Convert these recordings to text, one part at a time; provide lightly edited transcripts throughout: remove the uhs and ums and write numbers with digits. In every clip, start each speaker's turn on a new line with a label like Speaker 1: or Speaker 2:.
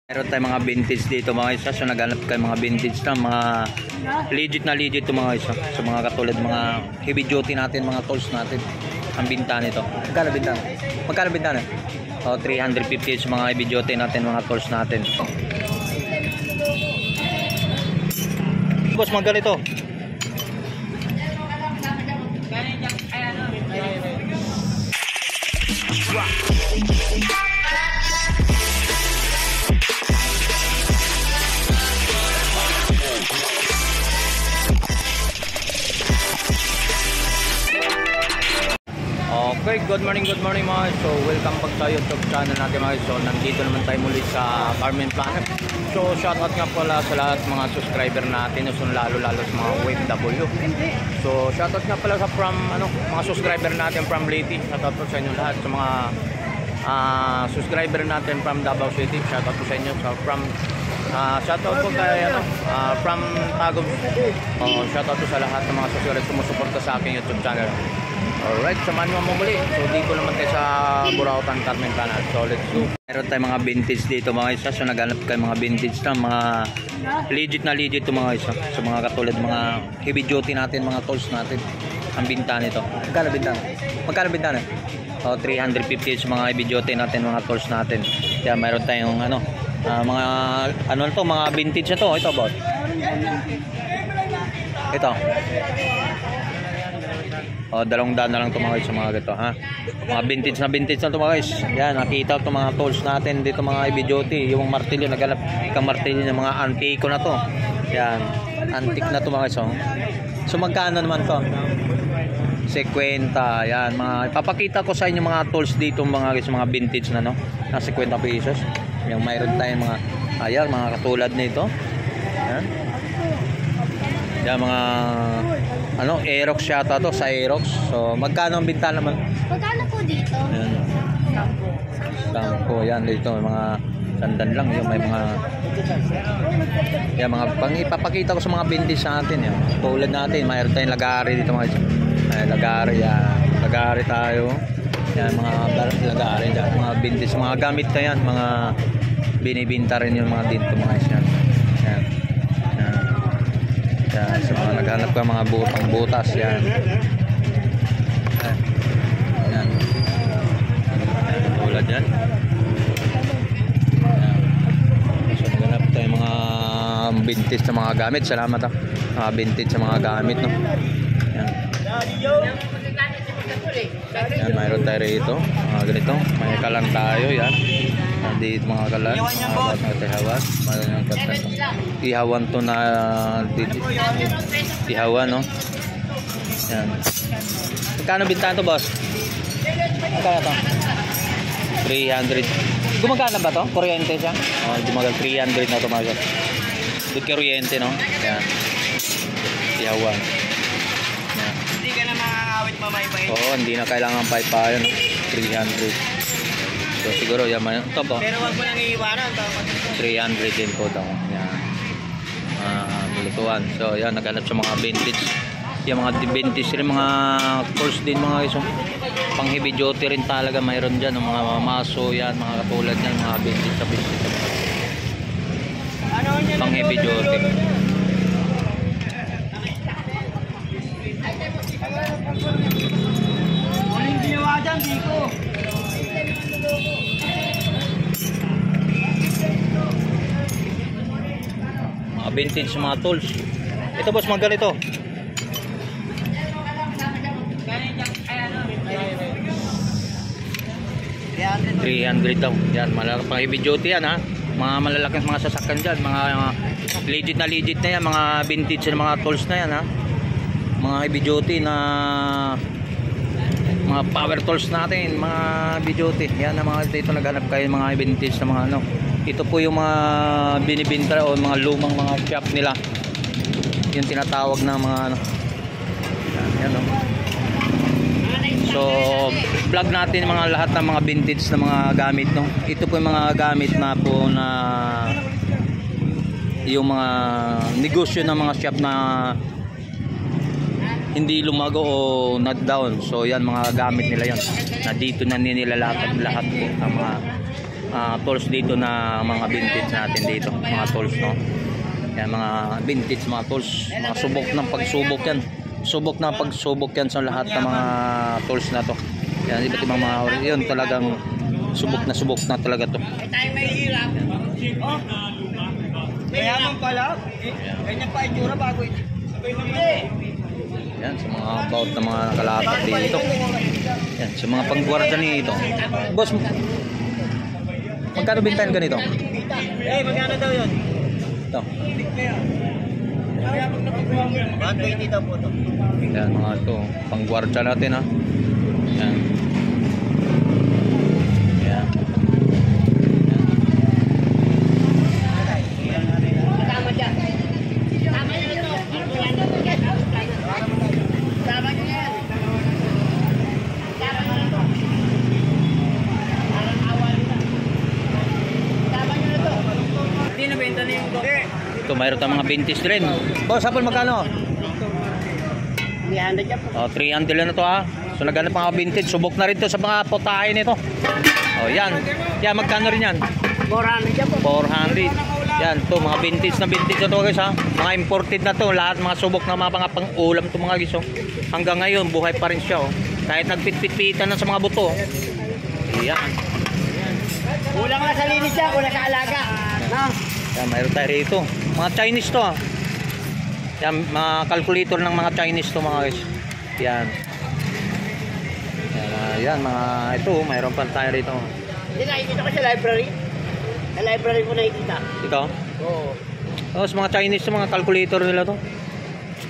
Speaker 1: Meron tayong mga vintage dito mga isa. So naghanap kayo mga vintage na mga legit to mga isa. So mga katulad mga heavy duty natin, mga tools natin. Ang binta nito. Magkano binta? Magkano binta na? O 350 sa mga heavy duty natin, mga tools natin. Boss, mga ganito. Okay, good morning mga. So welcome back sa YouTube channel natin mga. So nandito naman tayo muli sa Carmen Planet. So shoutout nga pala sa lahat mga subscriber natin, so lalo sa mga OFW. So shoutout nga pala sa mga subscriber natin from Leyte. Shoutout po sa inyo lahat sa mga subscriber natin from Davao City. Shoutout po sa inyo. So shoutout po kay from Tagum. Shoutout po sa lahat ng mga subscriber sumusuporta sa aking YouTube channel. Alright, samahan nyo mo muli. So dito naman tayo sa Burautan, Carmen Planet. So let's go. Meron tayong mga vintage dito mga isa. So naghanap kayo mga vintage na mga legit to mga isa. So mga katulad mga heavy duty natin, mga tools natin. Ang binta nito. Magkano binta? Magkano binta na? O 350 sa mga heavy duty natin, mga tools natin. Kaya meron tayong mga vintage na to. Ito about. Ito. O, 200 na lang ito mga guys, mga ganito ha. Mga vintage na ito mga guys. Yan, nakita ito mga tools natin dito, mga heavy duty. Yung martilyo, naghanap kang martilyo ng mga antique na to. Yan, antique na ito mga guys. So magkano naman to? 50. Yan, papakita ko sa inyo mga tools dito mga guys, mga vintage na no. Na 50 pesos. Yung mayroon tayong mga ayan, mga katulad nito. Yan. Yan mga Aerox yata to, sa Aerox. So magkano ang binta naman?
Speaker 2: Magkano po dito?
Speaker 1: Yan. 10. Yan dito mga sandan lang yung may mga yan, mga ipapakita ko sa mga vintage natin yan. Tulad natin, mayroon tayong lagari dito mga lagari yan. Lagari tayo. Yan mga lagari yan, mga vintage, mga gamit na yan, mga binibinta rin yung mga dito mga yan. Yan. Yan, sa mga naghanap ka mga butas yan. Yan. Tulad yan. Yan. So naghanap tayo mga vintage sa mga gamit. Salamat ha. Mga vintage sa mga gamit no. Yan. Yan, mayroon tayo rito. Mga ganito. May kalan tayo yan. Dito mga kalan. Mga tihawan. Tihawan to na tihawan no. Yan. Magkano bintahan to boss? Magkano to? 300. Gumagana ba to? Kuryente siya? Oh, gumagal 300 na to mga kalan. Good kuryente no. Yan. Tihawan. Yan.
Speaker 3: Hindi ka na makakawit mamay-pay.
Speaker 1: Oo, hindi na kailangan paypayan. 300. So siguro yan man ito po.
Speaker 3: Pero wag mo nang iiwanan.
Speaker 1: 300 din po daw. Yan. Lutuan. So yan, naghanap sa mga vintage. Yung mga vintage rin, mga course din mga guys. Pang heavy duty rin talaga mayroon dyan. Mga maso yan, mga katulad yan, mga vintage sa vintage. Pang heavy duty.
Speaker 3: Walang ginawa dyan, Biko.
Speaker 1: Mga vintage mga tools. Ito boss, mga ganito. 300 daw. Yan, malaki pang heavy duty yan ha. Mga malalaking mga sasakyan dyan. Mga legit na yan. Mga vintage na mga tools na yan ha. Mga heavy duty na mga power tools natin. Mga heavy duty. Yan na mga dito naghanap kayo mga vintage na mga ano. Ito po yung mga binibinta o mga lumang mga shop nila. Yung tinatawag na mga ano. Yan o. So vlog natin mga lahat ng mga vintage na mga gamit no. Ito po yung mga gamit na po na yung mga negosyo ng mga shop na hindi lumago o not down. So yan mga gamit nila yan. Na dito na nilalakad lahat po ang mga tools dito na mga vintage natin dito, mga tools, no. Yan, mga vintage, mga tools, mga subok ng pagsubok yan. Subok na pagsubok yan sa lahat ng mga tools na to. Yan, iba't ibang mga yun, talagang subok na talaga to.
Speaker 3: May tayo may hirap. Oh. Mayaman pala. Ganyan pa itsura bago ito.
Speaker 1: Yan, sa mga about na mga nakalapat dito. Yan, sa mga panggwarda nito. Boss, magkano bintahan ka nito?
Speaker 3: Magkano daw yun?
Speaker 1: Ito.
Speaker 3: 120 daw po ito.
Speaker 1: Yan, mga ito. Panggwarda natin, ha. Yan. Yan.
Speaker 3: Tama dyan. Tama nyo ito. Tama nyo yan. Tama nyo ito. Parang awal na. Tama nyo ito. Hindi nabenta na yung doke.
Speaker 1: Ito, mayroon tayong mga vintage rin. Boss, hapon magkano?
Speaker 3: 300 dyan po.
Speaker 1: Oh, 300 lang na to, ha. So naghanap mga vintage, subok na rin to sa mga potahe nito. Oh, yan. Yan, magkano rin yan?
Speaker 3: 400 dyan po.
Speaker 1: 400. Yan, to mga vintage na to, guys, ha. Mga imported na to, lahat mga subok na mga pang-ulam to, mga guys, oh. Hanggang ngayon buhay pa rin siya, oh. Kahit nagpit-pit-pitan na sa mga buto. Yan.
Speaker 3: Kulang na sa linis yan, kulang sa alaga. No?
Speaker 1: Yan, mayroon tayo rito. Mga Chinese to, ha. Yan, mga calculator ng mga Chinese to, mga guys. Yan. Yan, mga ito, mayroon pa tayo rito.
Speaker 3: Hindi, nakikita ko sa library. Sa library ko nakikita.
Speaker 1: Ito?
Speaker 3: Oo.
Speaker 1: Oh, sa mga Chinese to, mga calculator nila to.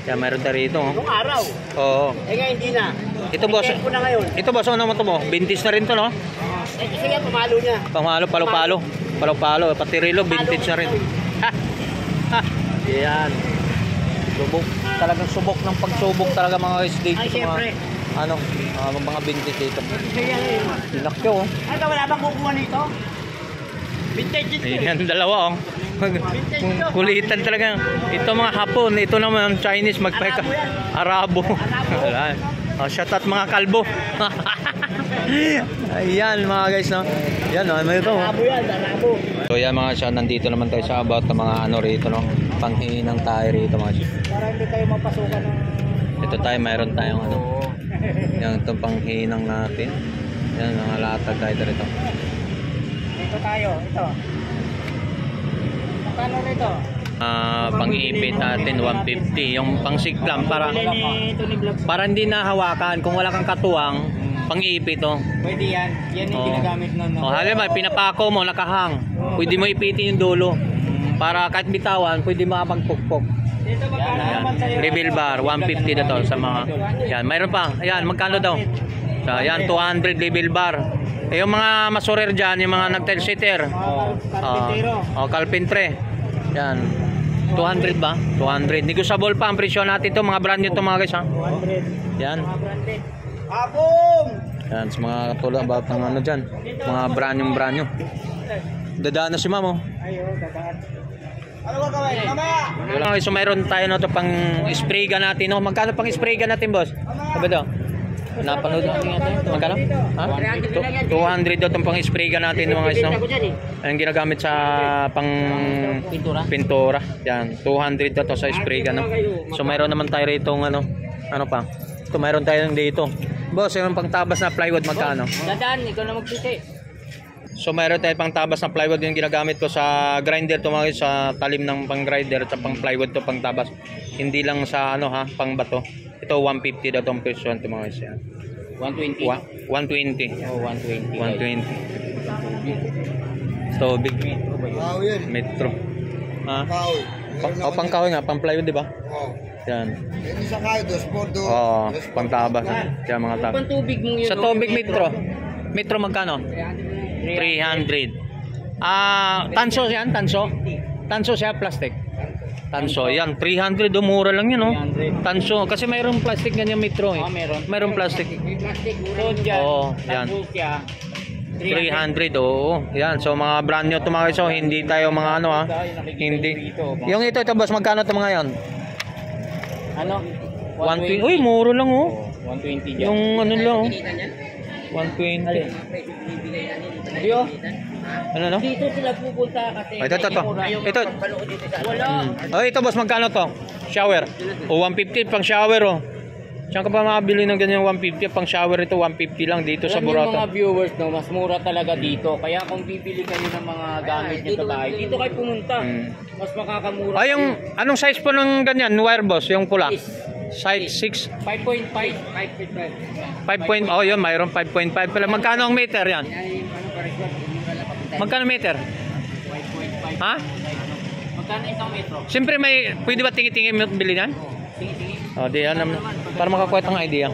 Speaker 1: Yan, mayroon tayo rito, oh.
Speaker 3: Nung araw.
Speaker 1: Oo.
Speaker 3: Eh ngayon hindi na.
Speaker 1: Ito, boss.
Speaker 3: Tempo na ngayon.
Speaker 1: Ito, boss, ano naman to mo? Vintage na rin to, no?
Speaker 3: Eh kasi nga pamalo niya.
Speaker 1: Pamalo, palo-palo. Palo-palo, pati relo, vintage na rin. Ha! Ha! Yan. Subok. Talagang subok ng pagsubok talaga, mga guys dito.
Speaker 3: Ay,
Speaker 1: sa
Speaker 3: syempre.
Speaker 1: Mga, mga vintage dito.
Speaker 3: Kaya ngayon.
Speaker 1: Laki, oh.
Speaker 3: Ay, wala bang kukuha nito? Vintage ito.
Speaker 1: Ayan, dalawa, oh. Kulitan talaga. Ito mga Hapon, ito naman Chinese, magpaika. Arabo. Wala. Oh, shout out mga kalbo. Ayan, mga guys, no. Yan, no, may ito.
Speaker 3: Arabo yan, arabo.
Speaker 1: So yan, mga siya, nandito naman tayo sa about ng mga ano rito, no. Panghinang tayo rito, mga siya.
Speaker 3: Para hindi kayo mapasukan ng...
Speaker 1: Ito tayo, mayroon tayong ano. Yan, itong panghinang natin. Yan, mga latag tayo rito.
Speaker 3: Ito tayo, ito. Magkano rito?
Speaker 1: Pang-ipit natin 150, yung pang-siglam para hindi nahawakan kung wala kang katuwang, pang-ipit, oh.
Speaker 3: Pwede yan. Yan yung ginagamit nun.
Speaker 1: Oh, halimbawa pinapako mo nakahang. Pwede mo ipitin yung dulo para kahit bitawan, pwede makapagpukpok.
Speaker 3: Dito magkano naman sa'yo?
Speaker 1: Reveal bar 150 na to sa mga. Yan, mayroon pa. Ayan, magkano daw? So, yan 200 reveal bar. Eh, yung mga masurer dyan, yung mga nag-tile sitter.
Speaker 3: Carpintero.
Speaker 1: Carpintre. Yan. 200 ba? 200. Negotiable pa ang presyo natin to, mga brand new to, mga guys, ha.
Speaker 3: 200.
Speaker 1: Yan.
Speaker 3: Mga branded. Abong!
Speaker 1: Yan, sa mga katulad about ng ano dyan. Mga brand new. Dadaan na si ma'am, oh.
Speaker 3: Ayo, dadaan. Ano ba gawin? Mamaya!
Speaker 1: Okay, so mayroon tayo na to pang spray gun natin, no? Magkano pang spray gun natin, boss? Sabi daw. Napanood natin ito. Magkano? Ha? 200 daw itong pang spray gun natin, mga guys, no? Ang ginagamit sa pang pintura. Yan, 200 daw to sa spray gun, no? So mayroon naman tayo rito ano pa? Ito mayroon tayo dito. Boss, yung pang tabas na plywood magkano?
Speaker 3: Dadaan, ikaw na magsisi.
Speaker 1: So mayroon tayo pang tabas na plywood yung ginagamit ko sa grinder to, mga guys, sa talim ng pang grinder at pang plywood to, pang tabas. Hindi lang sa ano, ha, pang bato. Ito 150 daw tong presyo nito, mga guys. Yan.
Speaker 3: 120.
Speaker 1: 120.
Speaker 3: Oh, 120.
Speaker 1: 120. So big metro. Ha? Pang kahoy nga, pang plywood, di ba? Yan.
Speaker 2: Isa kayo, dos por do.
Speaker 1: Oo, pang tabas. Yan, mga tabas.
Speaker 3: Pang tubig mo yun.
Speaker 1: Sa tubig metro. Metro magkano? 300. Tanso yan, tanso. Tanso siya, plastic. Tanso, yan, 300, mura lang yun, no? Tanso, kasi mayroong plastic ganyan metro, eh. Mayroong plastic.
Speaker 3: Plastic, rodya.
Speaker 1: Oo, yan. 300, oo. Yan, so mga brand new to, mga guys, so hindi tayo mga ano, ha. Hindi. Yung ito, boss, magkano to mga yan?
Speaker 3: Ano?
Speaker 1: 120. Uy, mura lang, oh.
Speaker 3: 120 dyan.
Speaker 1: Yung ano lang, oh. 120.
Speaker 3: Yo.
Speaker 1: Ano, no?
Speaker 3: Dito sila pupunta kasi.
Speaker 1: Ito. Ito.
Speaker 3: Wala.
Speaker 1: Oh, ito boss, magkano to? Shower. O 150 pang shower oh. Saan ka pa makabili ng ganyan 150? Pang shower ito 150 lang dito sa
Speaker 4: Alam niyo mga
Speaker 1: Burata.
Speaker 4: viewers, no, mas mura talaga dito. Kaya kung bibili kayo ng mga gamit niyo sa bahay, dito kayo pumunta. Mas makakamura.
Speaker 1: Ay, yung anong size po ng ganyan wire boss, yung pula? Size 6
Speaker 4: 5.5.
Speaker 1: 5 oh yun, mayroon 5.5 pala. Magkano ang meter yan? Magkano meter?
Speaker 4: 5.5.
Speaker 1: Ha?
Speaker 4: Magkano isang metro?
Speaker 1: Siyempre may, pwede ba tingi-tingi bili yan?
Speaker 4: Sige.
Speaker 1: O, di yan naman. Para makakuha ng idea.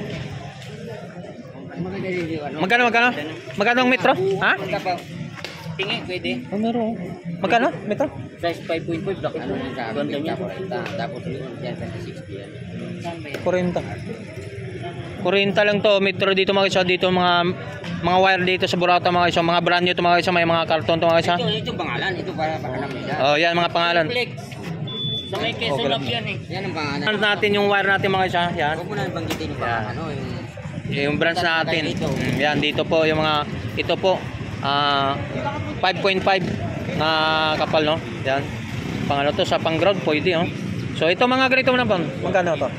Speaker 1: Magkano? Magkano ang metro? Ha?
Speaker 4: Tingin, pwede.
Speaker 1: Oh, meron. Magkano? Metro?
Speaker 4: Size 5.5. Laki po. Ganda niya.
Speaker 3: Tapos yan sa 60 yan.
Speaker 1: 40. 40 lang to, metro dito mga isa, dito mga wire dito sa Burata mga isa, mga brand new to mga isa, may mga karton to mga isa.
Speaker 3: Ito pangalan, ito para alam nila.
Speaker 1: Oh, yan mga pangalan.
Speaker 4: Flex. Sa may Quezon Lab yan eh.
Speaker 3: Yan ang pangalan.
Speaker 1: Ano natin yung wire natin mga isa, yan.
Speaker 3: Huwag mo na banggitin yung ano,
Speaker 1: Yung brands natin. Yan dito po yung mga ito po 5.5 na kapal no. Yan. Pang ano to sa pang ground pwede oh. So ito mga ganito na pang magkano to?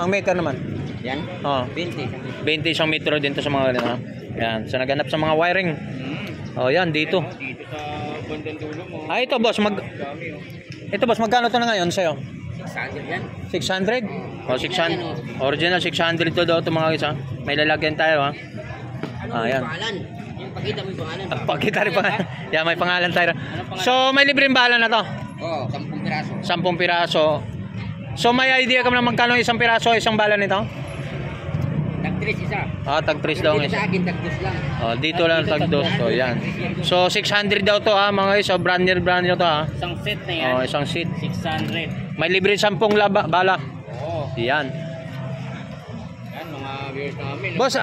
Speaker 1: Ang meter naman.
Speaker 3: Yan?
Speaker 1: Oh,
Speaker 3: 20.
Speaker 1: 20 isang metro din to sa mga ganito. Yan, sa naganap sa mga wiring. Oh, yan dito.
Speaker 4: Dito sa bandang dulo mo.
Speaker 1: Ah, ito boss, ito boss, magkano to na ngayon sa'yo?
Speaker 3: 600 yan.
Speaker 1: 600? Oh, 600. Original 600 to daw to mga isa. May lalagyan tayo ha. Ah, yan.
Speaker 3: Pangalan. Yung pakita mo yung pangalan.
Speaker 1: Pagkita rin pangalan. Yan, may pangalan tayo. So, may libreng bala na to.
Speaker 3: Oo, 10 piraso.
Speaker 1: 10 piraso. So, may idea ka na magkano isang piraso, isang bala nito?
Speaker 3: Tag-3 isa.
Speaker 1: Ah, tag-3 daw ang
Speaker 3: Dito
Speaker 1: isa.
Speaker 3: sa akin, tag-2 lang.
Speaker 1: Oh, dito lang tag-2. So, yan. So, 600 daw to ha, mga isa. Brand new to ha.
Speaker 4: Isang set na yan.
Speaker 1: Oh, isang seat.
Speaker 4: 600.
Speaker 1: May libre 10 bala.
Speaker 4: Oo.
Speaker 1: Yan.
Speaker 4: Yan, mga viewers namin.
Speaker 1: Boss,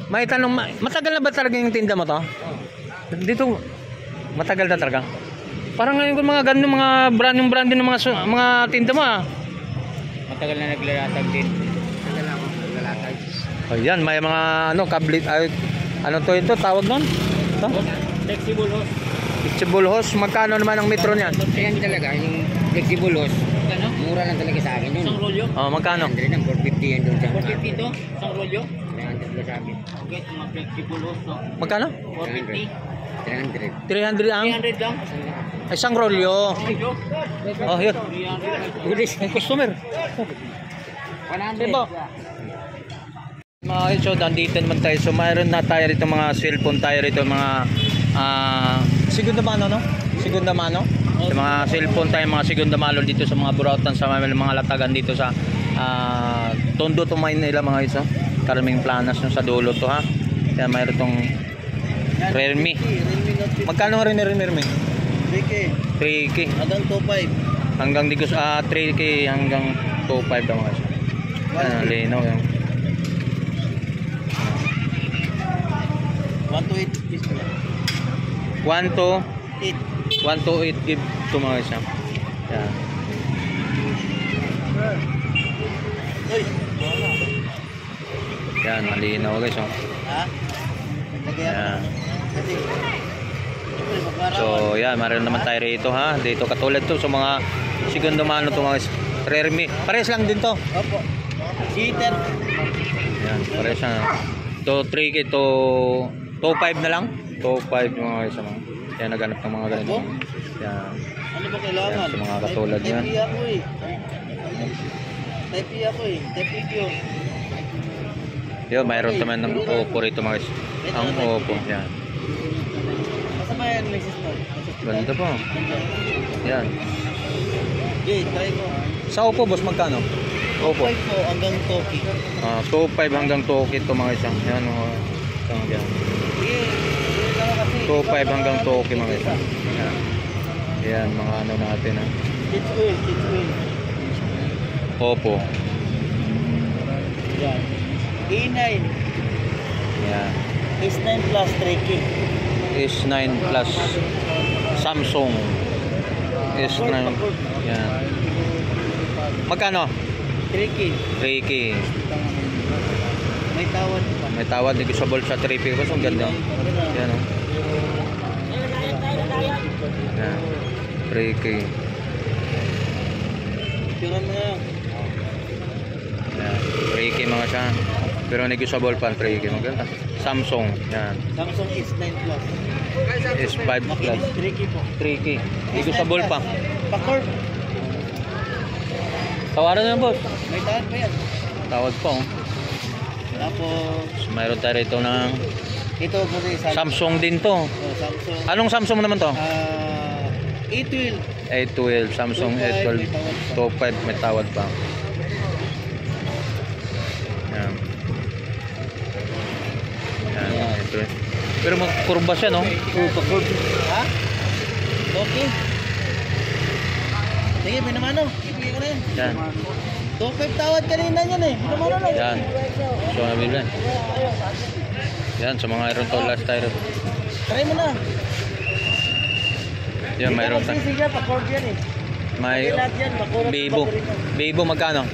Speaker 1: may tanong, matagal na ba talaga yung tinda mo to? Dito, matagal na talaga. Parang ngayon kung mga ganun, mga brand ng mga tinda mo ah.
Speaker 4: Matagal na naglalatag din.
Speaker 3: Tagal ako, naglalatag.
Speaker 1: Oh, yan, may mga kablit, ano to ito, tawag nun? Ito?
Speaker 4: Flexible hose.
Speaker 1: Flexible hose, magkano naman ang metro niyan?
Speaker 3: Ayan talaga, yung flexible hose.
Speaker 4: Ano?
Speaker 3: Mura lang talaga sa akin yun.
Speaker 4: Isang rolyo?
Speaker 1: Oh, magkano?
Speaker 3: 100 lang, 450 yan doon sa
Speaker 4: 450 to? Isang rolyo?
Speaker 3: 300 lang sa akin.
Speaker 4: Okay, mga flexible hose to.
Speaker 1: Magkano?
Speaker 4: 450.
Speaker 3: 300.
Speaker 1: 300 ang
Speaker 4: 300 lang.
Speaker 1: isang rolyo.
Speaker 4: Rolyo?
Speaker 1: Oh, yun.
Speaker 4: 300.
Speaker 3: Ulis.
Speaker 1: May customer.
Speaker 3: 100.
Speaker 1: Diba? Mga so nandito naman tayo. So mayroon na tayo rito mga cellphone tayo rito mga segunda mano no? Segunda mano. So, mga cellphone tayo mga segunda mano dito sa mga Burautan sa mga latagan dito sa Tondo to Maynila mga iso. Karaming planas no sa dulo to ha. Kaya mayroon tong Realme. Magkano rin Realme? 3K.
Speaker 3: Hanggang 2.5.
Speaker 1: Hanggang dito sa 3K hanggang 2.5 daw mga iso. Linaw yan.
Speaker 3: 1 to 8 piece ko yan.
Speaker 1: 1 to
Speaker 3: 8.
Speaker 1: 1 to 8 give to mga isa. Yan. Yan, malinaw guys. Oh.
Speaker 3: Ha?
Speaker 1: Yan. So, yan, meron naman tayo rito ha. Dito katulad to sa mga segundo mano to mga Realme. Pares lang din to.
Speaker 3: Opo. Cheater.
Speaker 1: Yan, pares lang. To 3K to 2.5 na lang. 2.5 yung mga isa mga. Yan, naganap ng mga ganito. Yan.
Speaker 3: Ano ba kailangan?
Speaker 1: Yan, sa mga katulad yan.
Speaker 3: Type ako eh. Type ako eh. Type yun.
Speaker 1: Yo, mayroon naman ng Oppo rito mga guys. Ang Oppo, yan.
Speaker 3: Masama yan, Lexus mo.
Speaker 1: Ganda po. Yan.
Speaker 3: Okay, try mo.
Speaker 1: Sa Oppo boss, magkano? Oppo.
Speaker 3: 5 po hanggang Toki.
Speaker 1: 2.5 hanggang 2K ito mga isang. Yan, yan. 2.5 hanggang 2K mga isang. Yan. Yan, mga ano natin ha.
Speaker 3: Kids oil, kids oil.
Speaker 1: Oppo.
Speaker 3: Yan. A9.
Speaker 1: Yan.
Speaker 3: S9 plus 3K.
Speaker 1: S9 plus Samsung. S9. Yan. Magkano?
Speaker 3: 3K.
Speaker 1: 3K.
Speaker 3: May tawad pa.
Speaker 1: May tawad negotiable sa 3K boss. Ang ganda. Yan oh. Yan. 3K.
Speaker 3: Tira mo na.
Speaker 1: Yan. 3K mga siya. Pero negotiable pa 3K. Maganda. Samsung. Yan.
Speaker 3: Samsung S9 Plus.
Speaker 1: S5 Plus.
Speaker 3: 3K po.
Speaker 1: 3K. Negotiable pa.
Speaker 3: Pa-curve.
Speaker 1: Tawaran na boss.
Speaker 3: May tawad pa yan.
Speaker 1: Tawad pa oh.
Speaker 3: Tapos,
Speaker 1: Mayroon tayo rito ng
Speaker 3: ito muna yung
Speaker 1: Samsung din to.
Speaker 3: Oh, Samsung.
Speaker 1: Anong Samsung naman to?
Speaker 3: A12.
Speaker 1: A12. Samsung
Speaker 3: 2.5,
Speaker 1: A12. 2.5 may tawad pa. Yan. Yan. A12. Pero magkurba siya no?
Speaker 3: Pa-curve. Ha? Okay. Sige, pinamano. Ibigay ko na yun.
Speaker 1: Yan.
Speaker 3: 2.5 tawad kanina yan eh. Pinamano lang.
Speaker 1: Yan. So nabili. Yan sa mga iron to last tire.
Speaker 3: Try mo na.
Speaker 1: Yan mayroon tayo.
Speaker 3: Sige, pa-curve yan eh.
Speaker 1: May
Speaker 3: Lahat yan, makurap.
Speaker 1: Vivo. Vivo magkano?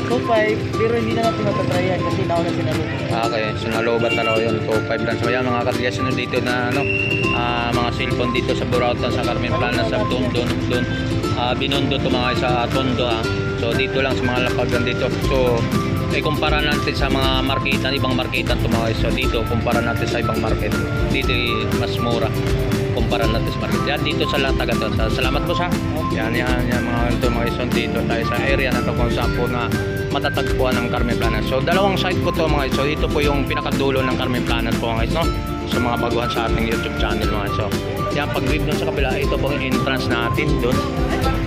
Speaker 3: 2.5, pero hindi na natin matatry yan kasi nauna sinalo.
Speaker 1: Okay, sinalobat na raw yun. 2.5 lang. So yan mga katigas nyo dito na ano, mga cellphone dito sa Burautan, sa Carmen Plana, sa Tondo, doon. Binondo to mga sa Tondo ha. So dito lang sa mga lapagan dito. So kumpara natin sa mga marketan, ibang marketan to mga. So dito kumpara natin sa ibang market. Dito mas mura. Kumpara natin sa market. Yan dito sa Lataga to. Salamat po sa. Yan mga ito mga ison dito tayo sa area na to kung saan po na matatagpuan ng Carmen Plana. So dalawang site po to mga iso. Ito po yung pinakadulo ng Carmen Plana po mga iso. Sa mga baguhan sa ating YouTube channel mga iso. Yan pag-grip doon sa kabila, ito po yung entrance natin doon. Yan.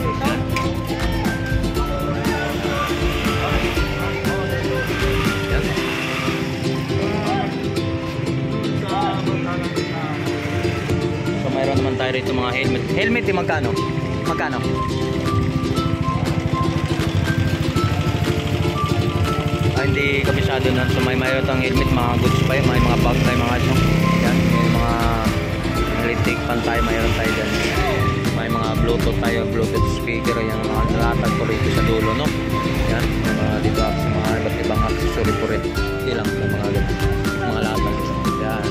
Speaker 1: So mayroon naman tayo rito mga helmet. Helmet yung magkano? Magkano? Hindi kabisado na. So may mayroon tayong helmet, mga goods pa yun, may mga bag tayo mga ito. Yan, may mga electric fan tayo, mayroon tayo dyan. May mga bluetooth tayo, bluetooth speaker, yung mga nalatag ko rito sa dulo, no? Yan, yung mga dito sa mga iba't ibang accessory po rin. Hindi lang yung mga latag. Yan.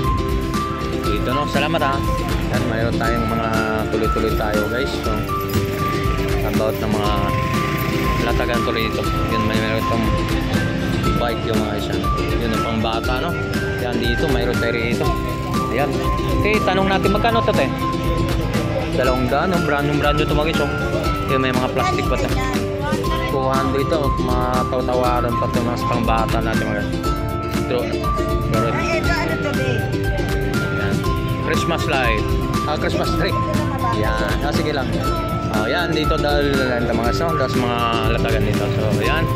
Speaker 1: Dito, no? Salamat ha. Yan, mayroon tayong mga tuloy-tuloy tayo guys. So, about ng mga latagan ko rito. Yun, mayroon itong bike yung mga isa. Yun ang pang bata, no? Yan dito, mayroon tayo rito. Ayan. Okay, tanong natin magkano ito, te? 200, no? Brand new ito mga iso. Yun, may mga plastic pa ito. 200 ito, matatawaran pa ito mga pang bata natin mga ito. Yan. Christmas light. Christmas tree. Yan. Sige lang. Yan, dito dahil mga iso. Tapos mga latagan dito. So, yan.